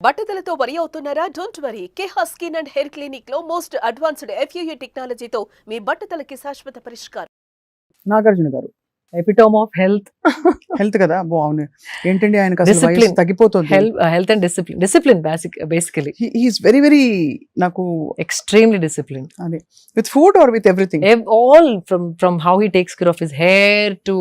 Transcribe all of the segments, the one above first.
బట్టతలతో వరి అవుతున్నారా? Don't worry. Keha skin and hair clinic లో మోస్ట్ అడ్వాన్స్డ్ FUE టెక్నాలజీతో మీ బట్టతలకి శాశ్వత పరిష్కారం. నాగార్జున గారు ఎపిటోమ్ ఆఫ్ హెల్త్ హెల్త్ కదా బాగుంది ఏంటండి ఆయనకు అసలు Discipline. వయసు తగ్గిపోతుంది health and discipline basically he is very నాకు extremely disciplined. అదే with food or with everything All from how he takes care of his hair to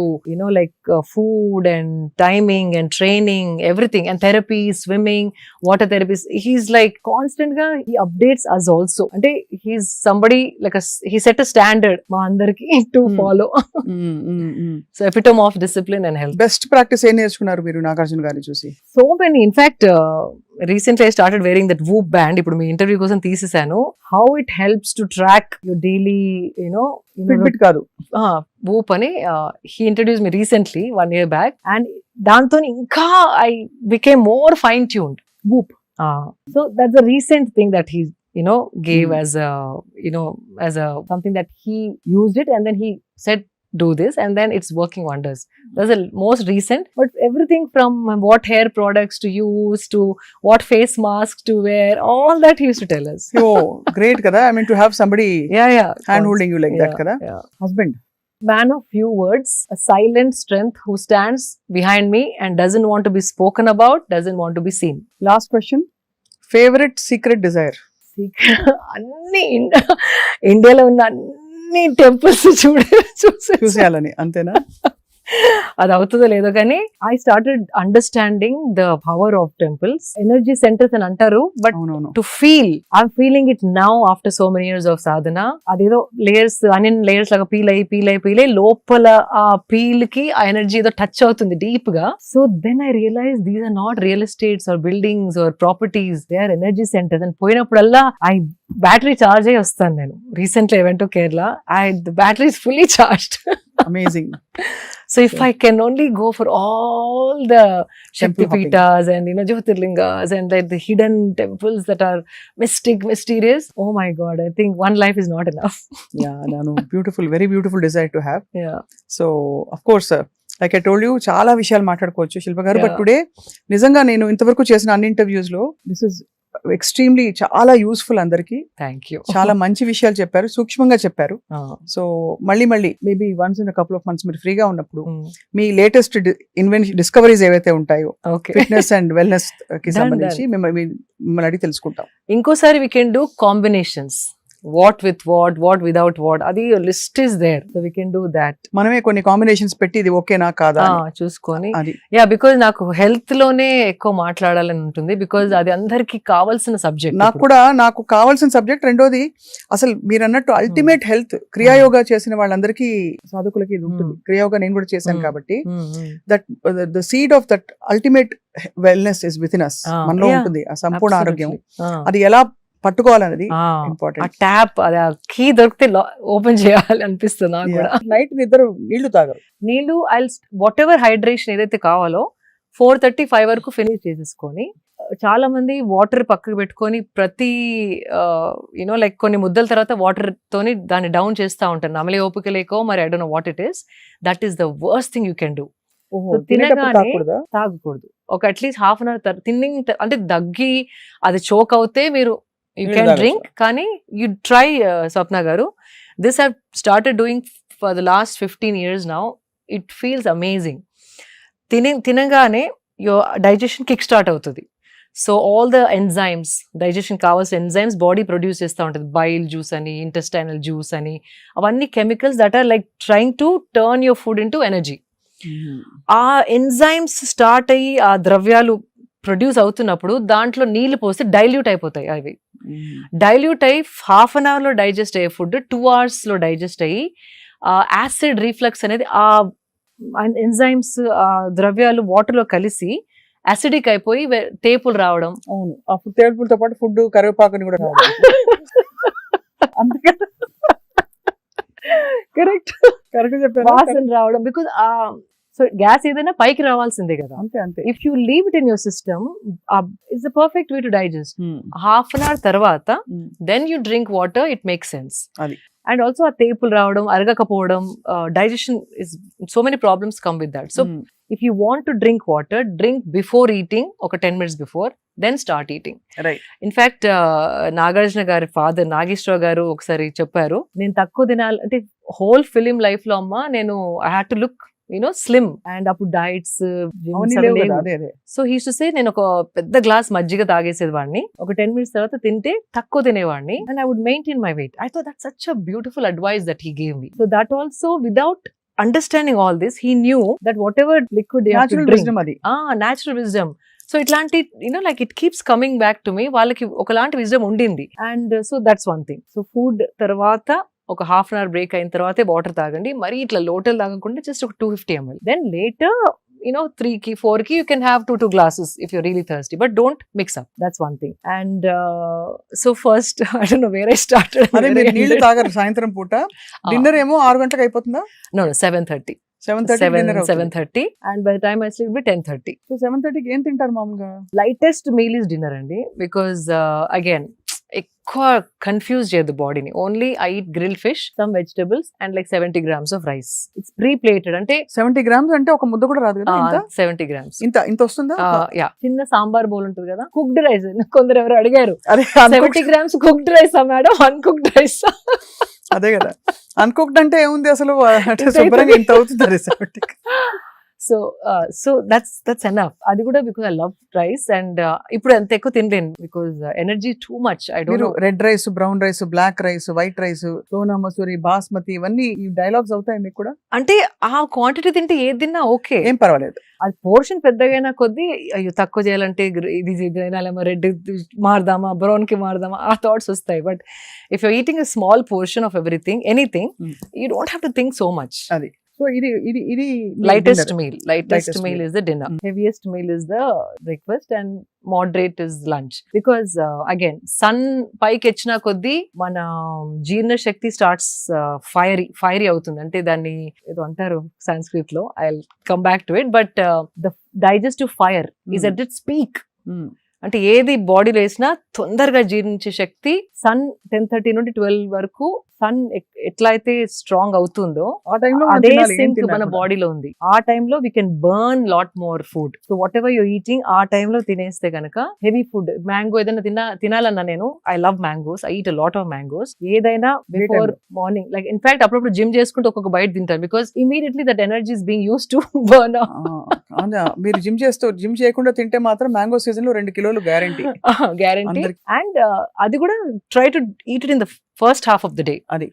like food and timing and training, everything, and therapy, swimming, water therapies. He's like constant ga he updates us also. Ante he's somebody like he set a standard ma andarki to follow. So epitome of discipline and health. Best practice ఏం నేర్చుకున్నారు మీరు నాగార్జున గారిని చూసి So many. In fact, recently I started wearing that Whoop band. ఇప్పుడు మీ interview కోసం తీసేసాను. How it helps to track your daily, bit కాదు Whoop అని he introduced me recently 1 year back, and దాంతో ఇంకా I became more fine tuned. Whoop. So that's a recent thing that he gave as a as a something that he used it, and then he said do this, and then it's working wonders. That's the most recent, but everything from what hair products to use to what face masks to wear, all that he used to tell us. Oh great కదా I mean to have somebody Yeah hand holding you like that కదా yeah. Husband Man of few words, a silent strength who stands behind me and doesn't want to be spoken about, doesn't want to be seen. Last question favourite secret desire అన్ని ఇండియాలో ఉన్న అన్ని temples చూసి చూసేయాలని అంతేనా అది అవుతుందో లేదో కానీ I started understanding the power of temples, energy centres అని అంటారు, బట్ అవునవును to feel I'm feeling it now after so many years of sadhana. అదేదో లేయర్స్ అనియన్ లేయర్స్ లాగా పీల్ అయ్యి లోపల ఆ పీల్ కి ఆ ఎనర్జీ ఏదో టచ్ అవుతుంది డీప్ గా. So then I realise these are not real estates or buildings or properties, they are energy centres. And పోయినప్పుడల్లా బ్యాటరీ చార్జ్ అయ్యి వస్తాను నేను. Recently I went to Kerala, the battery is fully charged. Amazing So if I can only go for all the Shakti Peethas and Jyotirlingas and like the hidden temples that are mysterious, oh my God, I think one life is not enough. Yeah నాను beautiful very beautiful desire to have. Yeah. So of course like I told you చాలా విషయాలు మాట్లాడుకోవచ్చు శిల్ప గారు, but Yeah. Today నిజంగా నేను ఇంతవరకు చేసిన అన్ని ఇంటర్వ్యూస్ లో దిస్ ఇస్ ఎక్స్ట్రీమ్లీ చాలా యూస్ఫుల్ అందరికి. Thank you. చాలా మంచి విషయాలు చెప్పారు, సూక్ష్మంగా చెప్పారు. So, సో మళ్ళీ maybe once in couple of months మీరు ఫ్రీగా ఉన్నప్పుడు mm, మీ లేటెస్ట్ డిస్కవరీస్ ఏవైతే ఉంటాయో okay. ఫిట్నెస్ అండ్ వెల్నెస్ కి Done, సంబంధించి మిమ్మల్ని అడిగి తెలుసుకుంటాం. ఇంకోసారి we can do combinations. What with what without what. Adi list is there. So we can do that. మనమే కొన్ని కాంబినేషన్స్ పెట్టి ఇది ఓకేనా కాదా అని. చూసుకొని అది బికాజ్ నాకు హెల్త్ లోనే ఎక్కువ మాట్లాడాలని ఉంటుంది, బికాజ్ అది అందరికి కావాల్సిన సబ్జెక్ట్. నాకు కావాల్సిన సబ్జెక్ట్. రెండోది అసలు మీరు అన్నట్టు అల్టిమేట్ హెల్త్ క్రియాయోగా చేసిన వాళ్ళందరికీ సాధకులకి ఇది ఉంటుంది. క్రియాయోగా నేను కూడా చేశాను కాబట్టి that the seed of that ultimate wellness is with in us. మనలో ఉంటుంది ఆ సంపూర్ణ ఆరోగ్యం. అది ఎలా పట్టుకోవాలనేది ఆ ఇంపార్టెంట్. ట్యాప్ అది కీ దొరికితే ఓపెన్ చేయాలి అనిపిస్తుంది నాకు కూడా. నైట్ నిద్ర నీళ్లు తాగరు. నీళ్ళు వాట్ ఎవర్ హైడ్రేషన్ ఏదైతే కావాలో 4:30-5 వరకు ఫినిష్ చేసేసుకొని, చాలా మంది వాటర్ పక్కకు పెట్టుకొని ప్రతి లైక్ కొన్ని ముద్దల తర్వాత వాటర్ తోని దాన్ని డౌన్ చేస్తూ ఉంటారు. నమలే ఓపిక లేకో మరి I don't know what it is. That is the worst thing you can do. తినగానే తాగకూడదు. ఒక అట్లీస్ట్ హాఫ్ అన్ అవర్ తిన్నింగ్ అంటే దగ్గి అది చోక్ అవుతే మీరు యూ నీళ్ళు క్యాన్ తాగొచ్చు. డ్రింక్. కానీ you try Swapna garu, this have started doing for the last 15 years now. It feels amazing. తినగానే యువర్ డైజెషన్ కిక్ స్టార్ట్ అవుతుంది. So all the enzymes, digestion కావాల్సిన ఎంజైమ్స్ బాడీ ప్రొడ్యూస్ చేస్తూ ఉంటుంది. బైల్ జ్యూస్ అని, intestinal juice అని, అవన్నీ chemicals that are like trying to turn your food into energy. ఆ enzymes start అయ్యి ఆ ద్రవ్యాలు ప్రొడ్యూస్ అవుతున్నప్పుడు దాంట్లో నీళ్లు పోస్తే డైల్యూట్ అయిపోతాయి. అవి డైల్యూట్ అయ్యి హాఫ్ అన్ అవర్ లో డైజెస్ట్ అయ్యే ఫుడ్ 2 hours లో డైజెస్ట్ అయ్యి యాసిడ్ రీఫ్లక్స్ అనేది ఆ ఎంజైమ్స్ ఆ ద్రవ్యాలు వాటర్ లో కలిసి యాసిడిక్ అయిపోయి తేపులు రావడం. అవును, అప్పుడు తేడుపులతో పాటు ఫుడ్ కరివేపాకుని కూడా కరెక్ట్ కరెక్ట్ చెప్పారు. వాసన రావడం. బికాజ్ సో గ్యాస్ ఏదైనా పైకి రావాల్సిందే కదా. అంతే అంతే. If you leave it in your system, it's the perfect way to digest. Half an hour తర్వాత then you drink water, it makes sense. అది. అండ్ ఆల్సో ఆ తేపులు రావడం, అరగకపోవడం, digestion is so many problems come with that. So if you want to drink water, drink before eating, ఒక 10 minutes before. Then start eating. Right. In fact Nagarjuna గారి father Nageswararao గారు ఒకసారి చెప్పారు, నేను తక్కువ తినాలి అంటే హోల్ ఫిలిం లైఫ్ లో అమ్మ నేను I had to look slim and అప్పుడు diets. So he to say నేను ఒక పెద్ద గ్లాస్ మజ్జిగ తాగేసేది వాడిని, ఒక 10 minutes తర్వాత తింటే తక్కువ తినేవాడిని and I would maintain my weight. I thought that's such a beautiful advice that he gave me. So that also without understanding all this, he knew that whatever liquid they have to drink, natural wisdom. So itlanti like it keeps coming back to me, వాళ్ళకి ఒకలాంటి wisdom ఉండింది. And so that's one thing. So food తర్వాత ఒక half an hour break అయిన తర్వాతే water తాగండి, మరి ఇట్లా లోటల్ తాగకుండా జస్ట్ ఒక 250 ml. Then later 3 4 you can have 2 glasses if you're really thirsty, but don't mix up. That's one thing. And so first I don't know where I started. అదే మీరు నీళ్లు తాగరు సాయంత్రం పూట, డిన్నర్ ఏమో 6 గంటలకు అయిపోతుందా? No 7:30 and by the time I sleep by 10:30. So 7:30 కి ఏం తింటారు మామూలుగా? Lightest meal is dinner అండి, because again ఎక్కువ కన్ఫ్యూజ్ చేయదు బాడీని. Only I eat grill fish, some vegetables and like 70 grams of rice. It's pre plated. అంటే 70 grams అంటే ఒక ముద్ద కూడా రాదు కదా? 70 grams ఇంత వస్తుందా? యా, చిన్న సాంబార్ బౌల్ ఉంటుంది కదా, కుక్డ్ రైస్. కొందరు ఎవరు అడిగారు, అదే 70 grams cooked rice madam, uncooked rice. అదే కదా, అన్కుక్డ్ అంటే ఏముంది అసలు, శుభ్రంగా ఇంత అవుతుంది. So that's enough. అది కూడా because I love rice and ఇప్పుడు అంత ఎక్కువ తినలేను because energy too much. I don't know. Red rice, brown rice, black rice, white rice, Sona Masuri, basmati, ఇవన్నీ ఈ డైలాగ్స్ అవుతాయి మీకు కూడా? అంటే ఆ క్వాంటిటీ తింటే ఏది తిన్నా ఓకే, ఏం పర్వాలేదు. అది పోర్షన్ పెద్దగైనా కొద్దీ అయ్యో తక్కువ చేయాలంటే ఇది తినాలేమో, రెడ్ మారదామా, బ్రౌన్ కి మారదామా, ఆ థాట్స్ వస్తాయి. But if you eating a small portion of everything, anything, you don't have to think so much. అది సో ఇది lightest meal is the dinner, heaviest meal is the breakfast, and moderate is lunch. Because again sun పైకి వచ్చిన కొద్దీ మన జీర్ణ శక్తి starts fiery అవుతుంది. అంటే దాన్ని ఏదో అంటారు సంస్కృత్ లో, I will come back to it. But the digestive fire is at its peak. అంటే ఏది బాడీలో వేసినా తొందరగా జీర్ణించే శక్తి సన్ 10:30 నుండి 12 వరకు సన్ ఎట్లా అయితే స్ట్రాంగ్ అవుతుందో అదే సింక్ మన బాడీలో ఉంది. ఆ టైంలో we can burn lot more food. So what ever you're eating ఆ టైంలో తినేస్తే కనుక హెవీ ఫుడ్, మ్యాంగో ఏదైనా తినాలన్నా, నేను I love mangoes, I eat a lot of mangoes. ఏదైనా బిఫోర్ మార్నింగ్, లైక్ ఇన్ఫాక్ట్ అప్పుడప్పుడు జిమ్ చేసుకుంటే ఒక్కొక్క బయట తింటారు, because immediately that energy is being use to burn. మీరు జిమ్ చేయకుండా తింటే మాత్రం మ్యాంగో సీజన్ లో 2 కిలోలు గ్యారంటీ. అండ్ అది కూడా try to eat it in the first half of the day. అది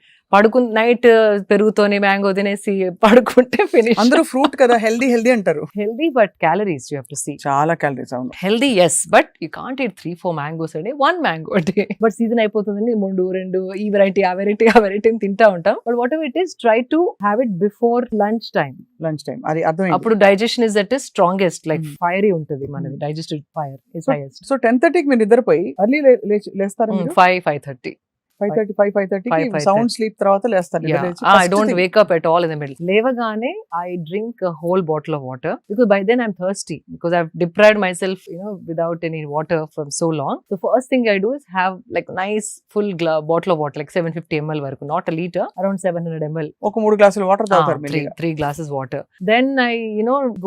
నైట్ పెరుగుతోని మ్యాంగో తినేసి పడుకుంటే ఫినిష్. అందరూ ఫ్రూట్ కదా, హెల్దీ అంటారు. Healthy but calories you have to see. చాలా క్యాలరీస్. అవును, healthy yes, but you can't eat 3-4 mangoes అండి, 1 మ్యాంగో అంటే. బట్ సీజన్ అయిపోతుందండి, 3-2 ఈ వెరైటీ ఆ వెరైటీ అని తింటా ఉంటాం. But whatever it is, try to have it before lunch time. అది అర్థం. అప్పుడు digestion is at strongest, like fiery ఉంటుంది మనది, digestive fire is highest. So 10:30కి మీరు నిద్రపోయి ఎర్లీ లేస్తారా? 5:30 సౌండ్ స్లీప్ తర్వాత లేస్తారు. I don't wake up at all in the middle. లేవగానే I drink a whole bottle of water, because by then I'm thirsty, because I've deprived myself without any water from so long. The first thing I do is have like nice full bottle of water, like 750 ml varaku, not a liter, around 700 ml. ఒక 3 గ్లాసులు water తాగుతారు. 3 glasses water. Then I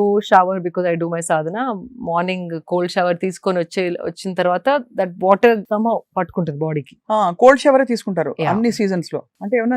go shower, because I do my sadhana. Morning cold shower తీసుకొని వచ్చిన తర్వాత that water somehow పట్టుకుంటుంది బాడీకి. Cold shower తీసుకుంటారు అన్ని సీజన్స్ లో. అంటే ఏమైనా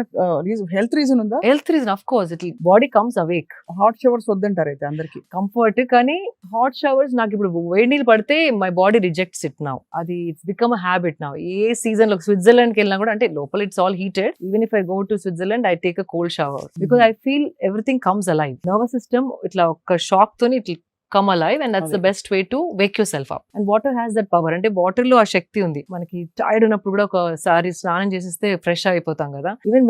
హెల్త్ రీజన్ ఉందా? Health reason, of course, it body comes awake. Hot showers వద్దంటారు అయితే అందరికి. కంఫర్ట్, కానీ హాట్ షవర్స్ నాకు ఇప్పుడు వేడి నీళ్ళు పడితే my body rejects it now. అది it's become a habit now. ఏ సీజన్ లో స్విట్జర్లాండ్ కి వెళ్ళినా కూడా, అంటే లోపల it's all heated, even if I go to Switzerland I take a cold shower, because I feel everything comes alive. Nervous system ఇట్లా ఒక షాక్ తోని ఇట్లా come alive, and that's the best way to wake yourself up. And water has that power. అంటే water లో ఆ శక్తి ఉంది. మనకి tired ఉన్నప్పుడు కూడా ఒకసారి స్నానం చేసేస్తే ఫ్రెష్ అయిపోతాం కదా. ఈవెన్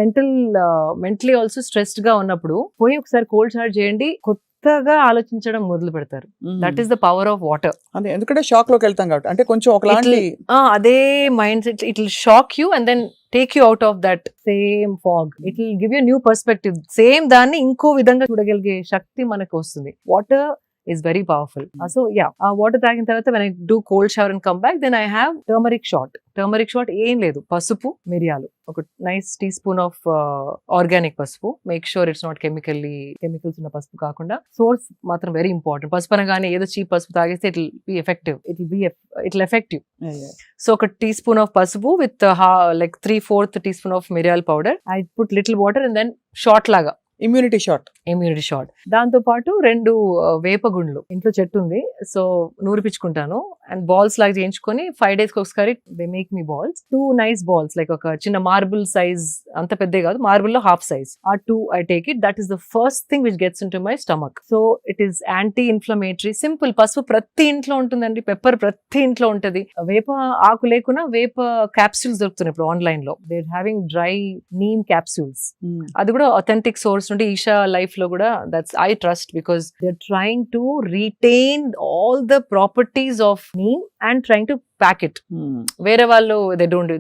మెంటలీ ఆల్సో స్ట్రెస్డ్ గా ఉన్నప్పుడు పోయి ఒకసారి కోల్డ్ షవర్ చేయండి, కొత్తగా ఆలోచించడం మొదలు పెడతారు. That is the power of water. అదే, ఎందుకంటే షాక్ లోకి వెళ్తాం కాబట్టి, అంటే కొంచెం ఒకలాంటి అదే mind set, it will shock you and then take you out of that same fog. It will give you a new perspective. Same దాన్ని ఇంకో విధంగా చూడగలిగే శక్తి మనకు వస్తుంది. Water is very powerful. So yeah, water తాగిన తర్వాత when I do cold shower and come back, then I have turmeric shot. Turmeric shot ఏం లేదు, పసుపు, మిరియాలు, ఒక nice teaspoon of organic పసుపు. Make sure it's not chemicals ఉన్న పసుపు కాకుండా, సోర్స్ మాత్రం వెరీ ఇంపార్టెంట్. పసుపు అనగానే ఏదో చీప్ పసుపు తాగేస్తే it will effect you. So ఒక టీ స్పూన్ ఆఫ్ పసుపు with like 3/4 teaspoon of మిరియాల powder. I put little water and then shot లాగా ఇమ్యూనిటీ షాట్. దాంతో పాటు 2 వేపగుండ్లు, ఇంట్లో చెట్టు ఉంది, సో నూరిపించుకుంటాను అండ్ బాల్స్ లాగా చేయించుకొని 5 days ఒకసారి they make me balls. 2 nice balls, like ఒక చిన్న మార్బుల్ సైజ్, అంత పెద్ద కాదు, మార్బుల్ లో హాఫ్ సైజ్. ఆ 2 I take it. That is the first thing which gets in to my stomach. So it is anti inflammatory, simple. పసుపు ప్రతి ఇంట్లో ఉంటుందండి, పెప్పర్ ప్రతి ఇంట్లో ఉంటది. వేప ఆకు లేకున్నా వేప క్యాప్సూల్స్ దొరుకుతున్నాయి ఇప్పుడు ఆన్లైన్ లో. They having dry neem capsules. అది కూడా అథెంటిక్ సోర్స్ నుండి, ఈషా లైఫ్ లో కూడా. That's I trust because they are trying to retain all the properties of neem and trying to pack it. వేరే వాళ్ళు they don't do,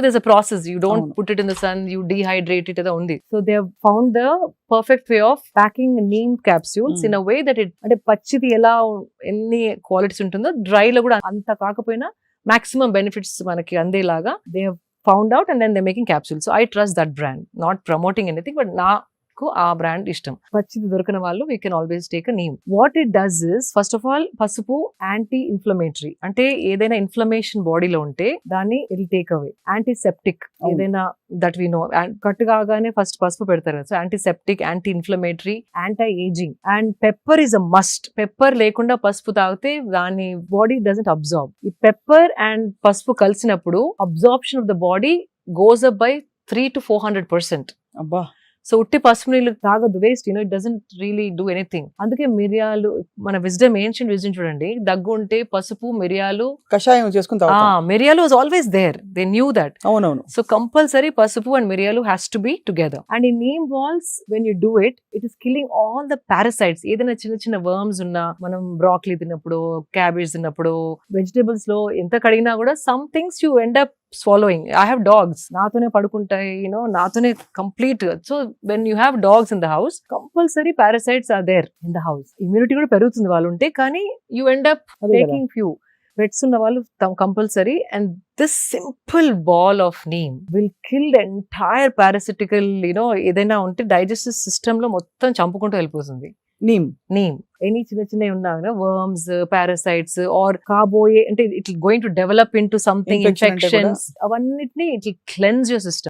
there's a process. You don't put it in the sun, you dehydrate it only. So they have found the perfect way of packing neem capsules in a way that it, అంటే పచ్చిది ఎలా ఎన్ని qualities ఉంటుందో, dry లో కూడా అంత కాకపోయినా maximum benefits మనకి అందేలాగా they have found out, and then they're making capsules. So I trust that brand. Not promoting anything, but ఆ బ్రాండ్ ఇష్టం. పచ్చిది దొరకని వాళ్ళు we can always take a neem. What it does is, first of all పసుపు anti inflammatory, అంటే ఏదైనా inflammation బాడీలో ఉంటే దాన్ని ఇట్ టేక్ అవే. యాంటీసెప్టిక్, ఏదైనా దట్ వి నో, కట్టు కాగానే ఫస్ట్ పసుపు పెడతారు కదా. So antiseptic, anti inflammatory, anti ageing. And pepper is a must. Pepper లేకుండా పసుపు తాగితే దాని బాడీ డజంట్ అబ్జార్బ్. ఈ పెప్పర్ అండ్ పసుపు కలిసినప్పుడు absorption of the body goes up by 300 to 400%. అబ్బా. సో ఉట్టి పసుపు నీళ్ళు తాగదు, waste. It doesn't really do anything. అందుకే మిరియాలు, మన విజ్డమ్, ఏన్షియంట్ విజ్డమ్ చూడండి, దగ్గు ఉంటే పసుపు, మిరియాలు కషాయం చేసుకుని మిరియాలు was always there. They knew that. అవునవును. సో కంపల్సరీ పసుపు అండ్ మిరియాలు has to be together. And ఈ neem balls when you do it, it is killing all the parasites. ఏదైనా చిన్న చిన్న వర్మ్స్ ఉన్నా, మనం బ్రాక్లీ తిన్నప్పుడు, క్యాబేజ్ తిన్నప్పుడు, వెజిటేబుల్స్ లో ఎంత కడిగినా కూడా some things you end up swallowing. I have dogs, నాతోనే పడుకుంటాయి, నాతోనే complete. So when you have dogs in the house, compulsory parasites are there in the house. Immunity కూడా పెరుగుతుంది వాళ్ళు ఉంటే, కానీ you end up taking few. Pets ఉన్న వాళ్ళు compulsory. And this simple ball of neem will kill the entire parasitical, ఏదైనా ఉంటే digestive system లో మొత్తం చంపుకుంటూ వెళ్ళిపోతుంది. నీమ్ ఎనీ చిన్న ఉన్నా వర్మ్స్, పారాసైట్స్ ఆర్ కాబోయే, అంటే it going to develop in to something, infections, అవన్నిటిని ఇట్ క్లెన్స్ యువర్ సిస్టమ్.